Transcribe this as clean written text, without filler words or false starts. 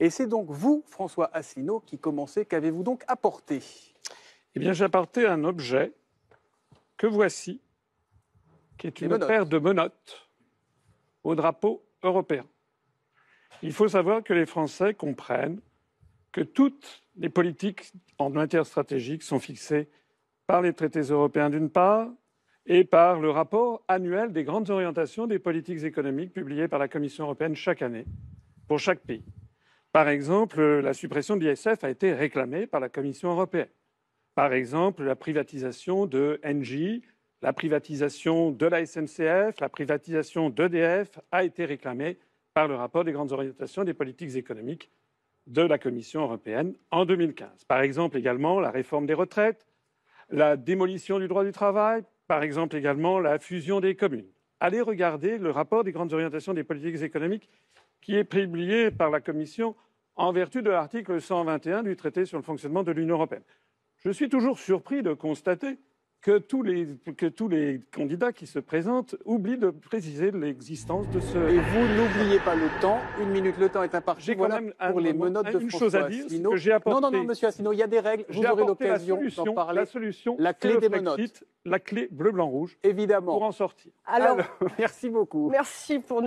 Et c'est donc vous, François Asselineau, qui commencez. Qu'avez-vous donc apporté? Eh bien, j'ai apporté un objet que voici, qui est une paire de menottes au drapeau européen. Il faut savoir que les Français comprennent que toutes les politiques en matière stratégique sont fixées par les traités européens d'une part et par le rapport annuel des grandes orientations des politiques économiques publiées par la Commission européenne chaque année pour chaque pays. Par exemple, la suppression de l'ISF a été réclamée par la Commission européenne. Par exemple, la privatisation de Engie, la privatisation de la SNCF, la privatisation d'EDF a été réclamée par le rapport des grandes orientations des politiques économiques de la Commission européenne en 2015. Par exemple également la réforme des retraites, la démolition du droit du travail, par exemple également la fusion des communes. Allez regarder le rapport des grandes orientations des politiques économiques qui est publié par la Commission en vertu de l'article 121 du traité sur le fonctionnement de l'Union européenne. Je suis toujours surpris de constater que tous les candidats qui se présentent oublient de préciser l'existence de ce... Et vous n'oubliez pas le temps. Une minute, le temps est imparti. J'ai voilà quand même pour les menottes de une François chose à dire, c'est Asselineau. que j'ai apporté... Non, monsieur Asselineau, il y a des règles. Vous aurez l'occasion d'en parler. La solution, la clé des Brexit, menottes. la clé bleu-blanc-rouge. Évidemment. Pour en sortir. Alors, merci beaucoup. Merci pour nous.